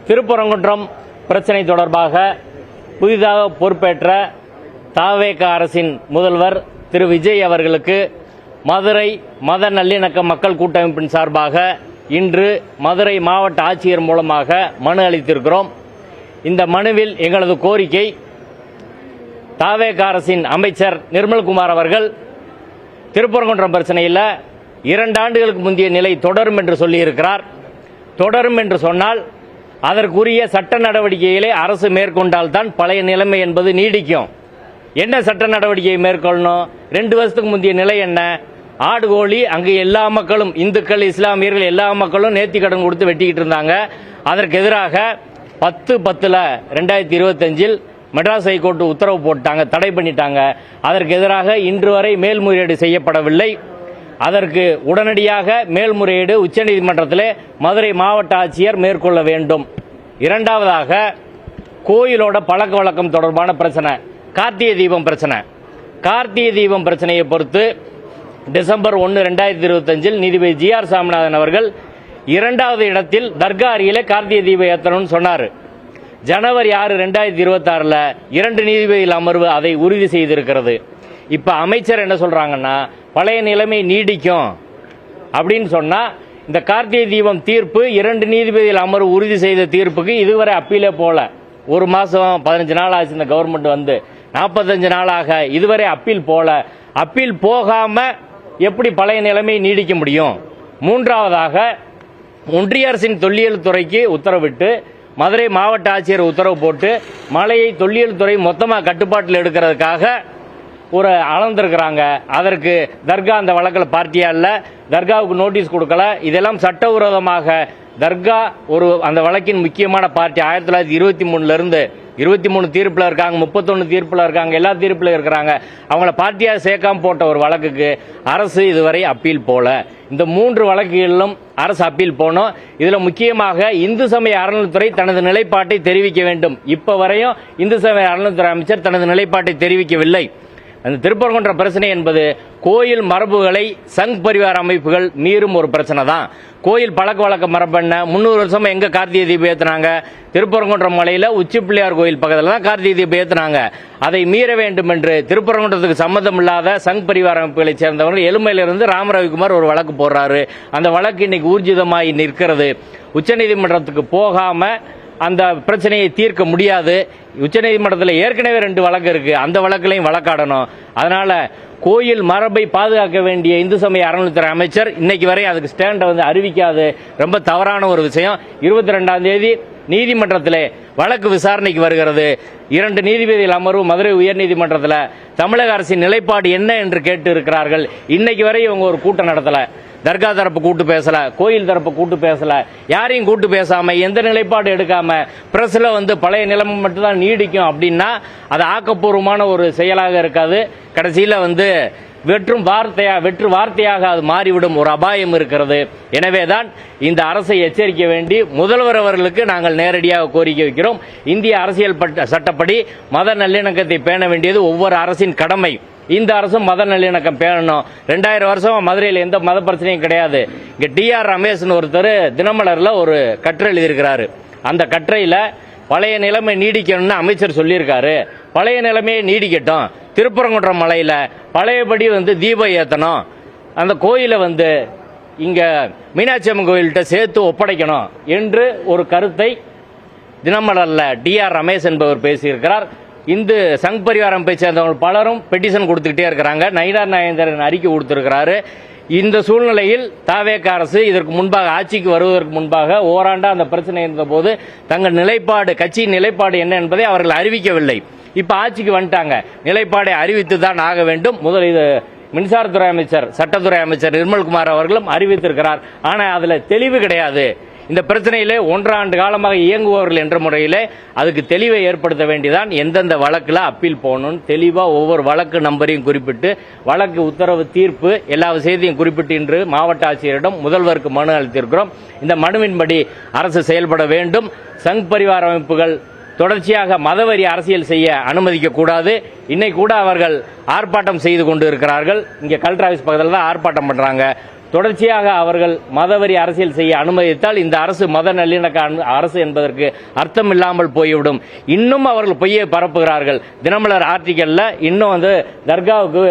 திருப்பரங்குன்றம் பிரச்சனை தொடர்பாக புதிதாக பொறுப்பேற்ற தவேக அரசின் முதல்வர் திரு விஜய் அவர்களுக்கு மதுரை மத நல்லிணக்க மக்கள் கூட்டமைப்பின் சார்பாக இன்று மதுரை மாவட்ட ஆட்சியர் மூலமாக மனு அளித்திருக்கிறோம். இந்த மனுவில் எங்களது கோரிக்கை, தவேக அரசின் அமைச்சர் நிர்மல்குமார் அவர்கள் திருப்பரங்குன்றம் பிரச்சனையில் 2 ஆண்டுகளுக்கு முந்தைய நிலை தொடரும் என்று சொல்லியிருக்கிறார். தொடரும் என்று சொன்னால் அதற்குரிய சட்ட நடவடிக்கைகளை அரசு மேற்கொண்டால்தான் பழைய நிலைமை என்பது நீடிக்கும். என்ன சட்ட நடவடிக்கையை மேற்கொள்ளணும்? 2 வருஷத்துக்கு முந்தைய நிலை என்ன? ஆடு கோழி அங்கு எல்லா மக்களும், இந்துக்கள் இஸ்லாமியர்கள் எல்லா மக்களும் நேர்த்தி கடன் கொடுத்து வெட்டிக்கிட்டு இருந்தாங்க. அதற்கு எதிராக 10/10/2025 மெட்ராஸ் ஹைகோர்ட் உத்தரவு போட்டாங்க, தடை பண்ணிட்டாங்க. அதற்கு எதிராக இன்று வரை மேல்முறையீடு செய்யப்படவில்லை. அதற்கு உடனடியாக மேல்முறையீடு உச்சநீதிமன்றத்தில் மதுரை மாவட்ட ஆட்சியர் மேற்கொள்ள வேண்டும். இரண்டாவதாக, கோயிலோட பழக்க வழக்கம் தொடர்பான பிரச்சனை, கார்த்திகை தீபம் பிரச்சனை. கார்த்திகை தீபம் பிரச்சனையை பொறுத்து டிசம்பர் 1, 2025 நீதிபதி GR சாமிநாதன் அவர்கள் 2வது இடத்தில் தர்கா அருகிலே கார்த்திகை தீபம் ஏற்றணும்னு சொன்னார். ஜனவரி 6, 2026 2 நீதிபதிகள் அமர்வு அதை உறுதி செய்திருக்கிறது. இப்ப அமைச்சர் என்ன சொல்றாங்கன்னா, பழைய நிலைமை நீடிக்கும் அப்படின்னு சொன்னா, இந்த கார்த்திகை தீபம் தீர்ப்பு 2 நீதிபதிகள் அமர்வு உறுதி செய்த தீர்ப்புக்கு இதுவரை அப்பீலே போல. 1 மாசம் 15 நாள் ஆச்சு இந்த கவர்மெண்ட் வந்து, 45 நாளாக இதுவரை அப்பீல் போல. அப்பீல் போகாம எப்படி பழைய நிலைமை நீடிக்க முடியும்? மூன்றாவதாக, ஒன்றிய அரசின் தொல்லியல் துறைக்கு உத்தரவிட்டு மதுரை மாவட்ட ஆட்சியர் உத்தரவு போட்டு மலையை தொல்லியல் துறை மொத்தமாக கட்டுப்பாட்டில் எடுக்கிறதுக்காக ஒரு அளந்திருக்கிறாங்க. அதற்கு தர்கா அந்த வழக்கில் பார்ட்டியா இல்ல, தர்காவுக்கு நோட்டீஸ் கொடுக்கல. இதெல்லாம் சட்டவிரோதமாக தர்கா அந்த வழக்கின் முக்கியமான பார்ட்டி. 1923 இருந்து 23 தீர்ப்புல இருக்காங்க, 31 தீர்ப்புல இருக்காங்க, எல்லா தீர்ப்புல இருக்கிறாங்க. அவங்கள பார்ட்டியா சேர்க்காம போட்ட ஒரு வழக்குக்கு அரசு இதுவரை அப்பீல் போல. இந்த 3 வழக்குகளிலும் அரசு அப்பீல் போனோம். இதுல முக்கியமாக இந்து சமய அறநிலைத்துறை தனது நிலைப்பாட்டை தெரிவிக்க வேண்டும். இப்ப வரையும் இந்து சமய அறநிலைத்துறை அமைச்சர் தனது நிலைப்பாட்டை தெரிவிக்கவில்லை. அந்த திருப்பரங்குன்ற பிரச்சனை என்பது கோயில் மரபுகளை சங் பரிவார அமைப்புகள் மீறும் ஒரு பிரச்சனை தான். கோயில் பழக்க வழக்க மரபென்ன 300 வருஷமா எங்க கார்த்திகை தீபம் ஏத்துனாங்க? திருப்பரங்குன்றம் மலையில உச்சி பிள்ளையார் கோயில் பக்கத்துல தான் கார்த்திகை தீபம் ஏத்துனாங்க. அதை மீற வேண்டும் என்று திருப்பரங்குன்றத்துக்கு சம்பந்தம் இல்லாத சங் பரிவார அமைப்புகளை சேர்ந்தவர்கள் எலுமையிலிருந்து ராமரவிக்குமார் ஒரு வழக்கு போடுறாரு. அந்த வழக்கு இன்னைக்கு ஊர்ஜிதமாகி நிற்கிறது. உச்சநீதிமன்றத்துக்கு போகாம அந்த பிரச்சனையை தீர்க்க முடியாது. உச்சநீதிமன்றத்தில் ஏற்கனவே 2 வழக்கு இருக்கு, அந்த வழக்கிலையும் வழக்காடணும். அதனால கோயில் மரபை பாதுகாக்க வேண்டிய இந்து சமய அறநிலைத்துறை அமைச்சர் இன்னைக்கு வரை அதுக்கு ஸ்டாண்டை அறிவிக்காது. ரொம்ப தவறான ஒரு விஷயம். 22ஆம் தேதி நீதிமன்றத்தில் வழக்கு விசாரணைக்கு வருகிறது. 2 நீதிபதிகள் அமர்வு மதுரை உயர்நீதிமன்றத்தில் தமிழக அரசின் நிலைப்பாடு என்ன என்று கேட்டு இருக்கிறார்கள். இன்னைக்கு வரை இவங்க ஒரு கூட்டம் நடத்தல. தர்கா தரப்பு கூட்டு பேசல, கோயில் தரப்பு கூட்டு பேசல, யாரையும் கூட்டு பேசாம எந்த நிலைப்பாடு எடுக்காம பிரஸ்ல பழைய நிலைமை மட்டும்தான் நீடிக்கும் அப்படின்னா அது ஆக்கப்பூர்வமான ஒரு செயலாக இருக்காது. கடைசியில வெற்று வார்த்தையாக அது மாறிவிடும் ஒரு அபாயம் இருக்கிறது. எனவேதான் இந்த அரசை எச்சரிக்க வேண்டி முதல்வர் அவர்களுக்கு நாங்கள் நேரடியாக கோரிக்கை வைக்கிறோம். இந்திய அரசியல் சட்டப்படி மத நல்லிணக்கத்தை பேண வேண்டியது ஒவ்வொரு அரசின் கடமை. இந்த அரசும் மத நல்லிணக்கம் பேணணும். 2000 வருஷமா மதுரையில் எந்த மத பிரச்சனையும் கிடையாது. இங்க DR ரமேஷ் ஒருத்தர் தினமலர்ல ஒரு கட்டுரை எழுதியிருக்கிறாரு. அந்த கட்டுரையில பழைய நிலைமை நீடிக்கணும்னு அமைச்சர் சொல்லியிருக்காரு. பழைய நிலைமையை நீடிக்கட்டும், திருப்பரங்குன்றம் மலையில பழையபடி தீபம் ஏத்தணும், அந்த கோயிலை இங்க மீனாட்சி அம்மன் கோயில்கிட்ட சேர்த்து ஒப்படைக்கணும் என்று ஒரு கருத்தை தினமலர்ல DR ரமேஷ் என்பவர் பேசியிருக்கிறார். இந்து சங் பரிவார அமைப்பை சேர்ந்தவங்க பலரும் பெட்டிஷன் கொடுத்துக்கிட்டே இருக்கிறாங்க. நயினார் நாகேந்திரன் அறிக்கை கொடுத்திருக்கிறாரு. இந்த சூழ்நிலையில் தவேக அரசு இதற்கு முன்பாக ஆட்சிக்கு வருவதற்கு முன்பாக ஓராண்டா அந்த பிரச்சனை இருந்த போது தங்கள் நிலைப்பாடு, கட்சியின் நிலைப்பாடு என்ன என்பதை அவர்கள் அறிவிக்கவில்லை. இப்ப ஆட்சிக்கு வந்துட்டாங்க, நிலைப்பாடை அறிவித்து தான் ஆக வேண்டும். முதல் இது மின்சாரத்துறை அமைச்சர், சட்டத்துறை அமைச்சர் நிர்மல்குமார் அவர்களும் அறிவித்திருக்கிறார். ஆனா அதுல தெளிவு கிடையாது. இந்த பிரச்சனையிலே 1 ஆண்டு காலமாக இயங்குபவர்கள் என்ற முறையிலே அதுக்கு தெளிவை ஏற்படுத்த வேண்டியதான். எந்தெந்த வழக்குல அப்பீல் போகணும் தெளிவா ஒவ்வொரு வழக்கு நம்பரையும் குறிப்பிட்டு, வழக்கு உத்தரவு, தீர்ப்பு எல்லா விஷயத்தையும் குறிப்பிட்டு இன்று மாவட்ட ஆட்சியரிடம் முதல்வருக்கு மனு அளித்திருக்கிறோம். இந்த மனுவின்படி அரசு செயல்பட வேண்டும். சங் பரிவார அமைப்புகள் தொடர்ச்சியாக மதவெறி அரசியல் செய்ய அனுமதிக்க கூடாது. இன்னைக்கு கூட அவர்கள் ஆர்ப்பாட்டம் செய்து கொண்டு இருக்கிறார்கள். இங்க கலெக்டர் ஆபீஸ் பக்கத்தில் தான் ஆர்ப்பாட்டம் பண்றாங்க. தொடர்ச்சியாக அவர்கள் மதவெறி அரசியல் செய்ய அனுமதித்தால் இந்த அரசு மத நல்லிணக்க அரசு என்பதற்கு அர்த்தம் இல்லாமல் போய்விடும். இன்னும் அவர்கள் பொய்யை பரப்புகிறார்கள். தினமலர் ஆர்டிக்கல்ல இன்னும் தர்காவுக்கு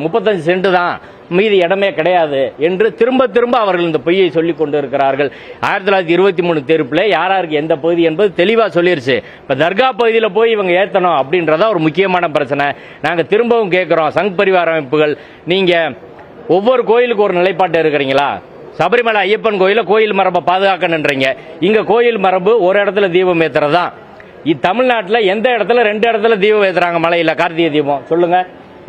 35 சென்ட் தான், மீதி இடமே கிடையாது என்று திரும்ப திரும்ப அவர்கள் இந்த பொய்யை சொல்லிக் கொண்டிருக்கிறார்கள். 1923 தீர்ப்பில் யாருக்கு எந்த பகுதி என்பது தெளிவாக சொல்லிருச்சு. இப்ப தர்கா பகுதியில் போய் இவங்க ஏத்தணும் அப்படின்றத ஒரு முக்கியமான பிரச்சனை. நாங்க திரும்பவும் கேட்கிறோம், சங் பரிவார அமைப்புகள், நீங்க ஒவ்வொரு கோயிலுக்கு ஒரு நிலைப்பாட்டு இருக்கிறீங்களா? சபரிமலை ஐயப்பன் கோயில் மரபை பாதுகாக்கணுன்றீங்க. இங்க கோயில் மரபு ஒரு இடத்துல தீபம் ஏத்துறதா? தமிழ்நாட்டில் எந்த இடத்துல 2 இடத்துல தீபம் ஏத்துறாங்க? மலையில கார்த்திகை தீபம் சொல்லுங்க,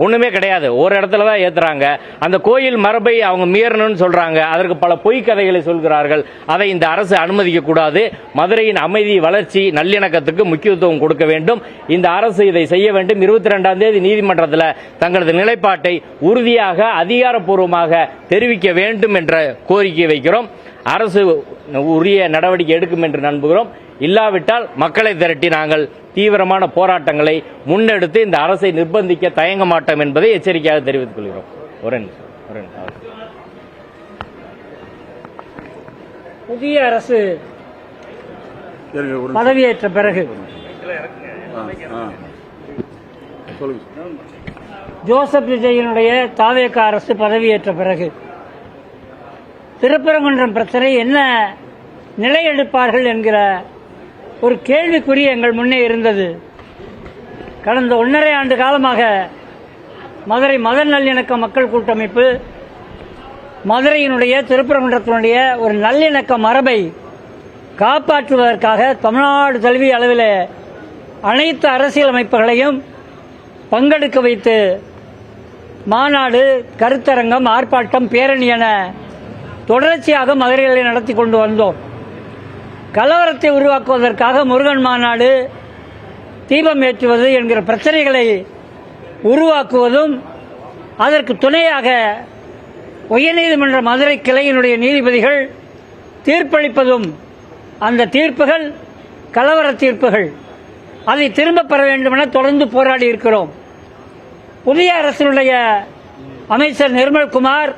ஒண்ணுமே கிடையாது. ஒரு இடத்துல தான் ஏத்துறாங்க. அந்த கோயில் மரபை அவங்க மீறணும்னு சொல்றாங்க. அதற்கு பல பொய் கதைகளை சொல்கிறார்கள். அதை இந்த அரசு அனுமதிக்க கூடாது. மதுரையின் அமைதி, வளர்ச்சி, நல்லிணக்கத்துக்கு முக்கியத்துவம் கொடுக்க வேண்டும். இந்த அரசு இதை செய்ய வேண்டும். 22ஆம் தேதி நீதிமன்றத்தில் தங்களது நிலைப்பாட்டை உறுதியாக அதிகாரப்பூர்வமாக தெரிவிக்க வேண்டும் என்ற கோரிக்கை வைக்கிறோம். அரசு உரிய நடவடிக்கை எடுக்கும் என்று நம்புகிறோம். இல்லாவிட்டால் மக்களை திரட்டி நாங்கள் தீவிரமான போராட்டங்களை முன்னெடுத்து இந்த அரசை நிர்பந்திக்க தயங்க மாட்டோம் என்பதை எச்சரிக்கையாக தெரிவித்துக் கொள்கிறோம். புதிய அரசு பதவியேற்ற பிறகு ஜோசப் விஜயனுடைய தாவேக அரசு பதவியேற்ற பிறகு திருப்பரங்குன்றம் பிரச்சனை என்ன நிலை எடுப்பார்கள் என்கிற ஒரு கேள்விக்குறி எங்கள் முன்னே இருந்தது. கடந்த 1.5 ஆண்டு காலமாக மதுரை மத நல்லிணக்க மக்கள் கூட்டமைப்பு மதுரையினுடைய திருப்பரங்குன்றத்தினுடைய ஒரு நல்லிணக்க மரபை காப்பாற்றுவதற்காக தமிழ்நாடு தழுவிய அளவில் அனைத்து அரசியல் அமைப்புகளையும் பங்கெடுக்க வைத்து மாநாடு, கருத்தரங்கம், ஆர்ப்பாட்டம், பேரணி என தொடர்ச்சியாக மதுரைகளை நடத்தி கொண்டு வந்தோம். கலவரத்தை உருவாக்குவதற்காக முருகன் மாநாடு, தீபம் ஏற்றுவது என்கிற பிரச்சனைகளை உருவாக்குவதும், அதற்கு துணையாக உயர்நீதிமன்ற மதுரை கிளையினுடைய நீதிபதிகள் தீர்ப்பளிப்பதும், அந்த தீர்ப்புகள் கலவர தீர்ப்புகள், அதை திரும்பப் பெற வேண்டும் என தொடர்ந்து போராடி இருக்கிறோம். புதிய அரசினுடைய அமைச்சர் நிர்மல்குமார்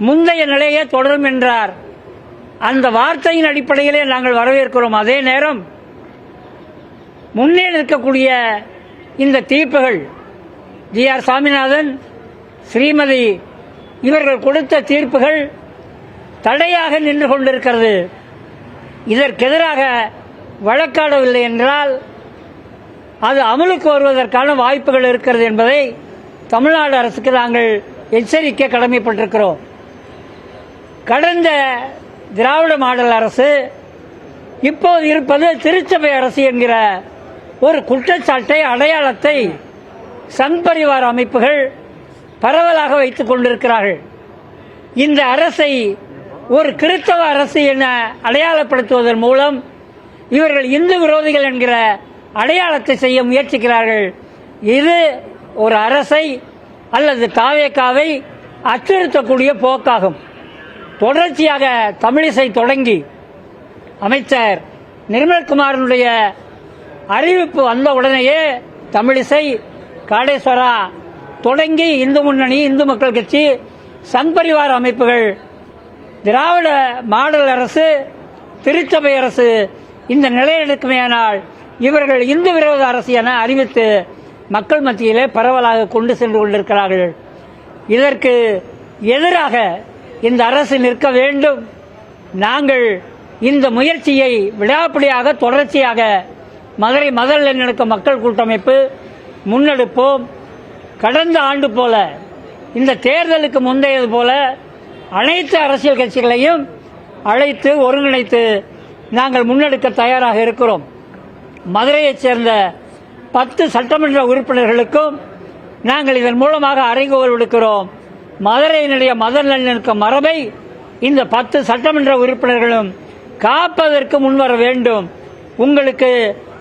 முந்தைய நிலையே தொடரும் என்றார். அந்த வார்த்தையின் அடிப்படையிலே நாங்கள் வரவேற்கிறோம். அதே நேரம் முன்னே நிற்கக்கூடிய இந்த தீர்ப்புகள், ஜி.ஆர். சாமிநாதன், ஸ்ரீமதி இவர்கள் கொடுத்த தீர்ப்புகள் தடையாக நின்று கொண்டிருக்கிறது. இதற்கெதிராக வழக்காடவில்லை என்றால் அது அமலுக்கு வருவதற்கான வாய்ப்புகள் இருக்கிறது என்பதை தமிழ்நாடு அரசுக்கு நாங்கள் எச்சரிக்க கடமைப்பட்டிருக்கிறோம். கடந்த திராவிட மாடல் அரசு, இப்போது இருப்பது திருச்சபை அரசு என்கிற ஒரு குற்றச்சாட்டை, அடையாளத்தை சங் பரிவார அமைப்புகள் பரவலாக வைத்துக் கொண்டிருக்கிறார்கள். இந்த அரசை ஒரு கிறிஸ்தவ அரசு என அடையாளப்படுத்துவதன் மூலம் இவர்கள் இந்து விரோதிகள் என்கிற அடையாளத்தை செய்ய முயற்சிக்கிறார்கள். இது ஒரு அரசை அல்லது தாவேகாவை அச்சுறுத்தக்கூடிய போக்காகும். தொடர்ச்சியாக தமிழிசை தொடங்கி அமைச்சர் நிர்மல்குமாரனுடைய அறிவிப்பு வந்த உடனேயே தமிழிசை, காடேஸ்வரா தொடங்கி இந்து முன்னணி, இந்து மக்கள் கட்சி, சங் பரிவார அமைப்புகள், திராவிட மாடல் அரசு, திருச்சபை அரசு இந்த நிலையெடுக்குமேயானால் இவர்கள் இந்து விரோத அரசு என அறிவித்து மக்கள் மத்தியிலே பரவலாக கொண்டு சென்று கொண்டிருக்கிறார்கள். இதற்கு எதிராக இந்த அரசு நிற்க வேண்டும். நாங்கள் இந்த முயற்சியை விடாப்பிடியாக தொடர்ச்சியாக மதுரை மத நல்லிணக்க மக்கள் கூட்டமைப்பு முன்னெடுப்போம். கடந்த ஆண்டு போல, இந்த தேர்தலுக்கு முந்தையது போல அனைத்து அரசியல் கட்சிகளையும் அழைத்து ஒருங்கிணைத்து நாங்கள் முன்னெடுக்க தயாராக இருக்கிறோம். மதுரையைச் சேர்ந்த 10 சட்டமன்ற உறுப்பினர்களுக்கும் நாங்கள் இதன் மூலமாக அறைகோல் விடுக்கிறோம். மதுரையினுடைய மத நல்லிணக்க மரபை இந்த 10 சட்டமன்ற உறுப்பினர்களும் காப்பதற்கு முன்வர வேண்டும். உங்களுக்கு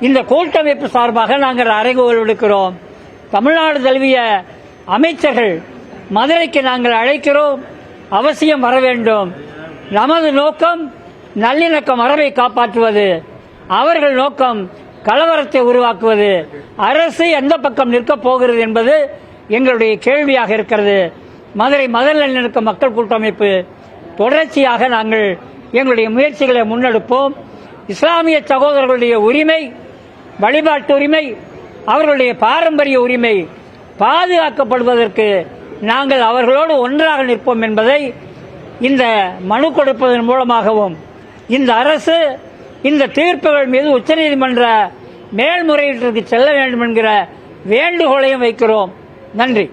இந்த கூட்டமைப்பு சார்பாக நாங்கள் அறைகோல் விடுக்கிறோம். தமிழ்நாடு தழுவிய அமைச்சர்கள் மதுரைக்கு நாங்கள் அழைக்கிறோம். அவசியம் வர வேண்டும். நமது நோக்கம் நல்லிணக்க மரபை காப்பாற்றுவது, அவர்கள் நோக்கம் கலவரத்தை உருவாக்குவது. அரசு எந்த பக்கம் நிற்கப் போகிறது என்பது எங்களுடைய கேள்வியாக இருக்கிறது. மதுரை மதர் நல்லிணக்க மக்கள் கூட்டமைப்பு தொடர்ச்சியாக நாங்கள் எங்களுடைய முயற்சிகளை முன்னெடுப்போம். இஸ்லாமிய சகோதரர்களுடைய உரிமை, வழிபாட்டு உரிமை, அவர்களுடைய பாரம்பரிய உரிமை பாதுகாக்கப்படுவதற்கு நாங்கள் அவர்களோடு ஒன்றாக நிற்போம் என்பதை இந்த மனு கொடுப்பதன் மூலமாகவும் இந்த அரசு இந்த தீர்ப்புகள் மீது உச்சநீதிமன்ற மேல்முறையீட்டிற்கு செல்ல வேண்டும் என்கிற வேண்டுகோளையும் வைக்கிறோம். நன்றி.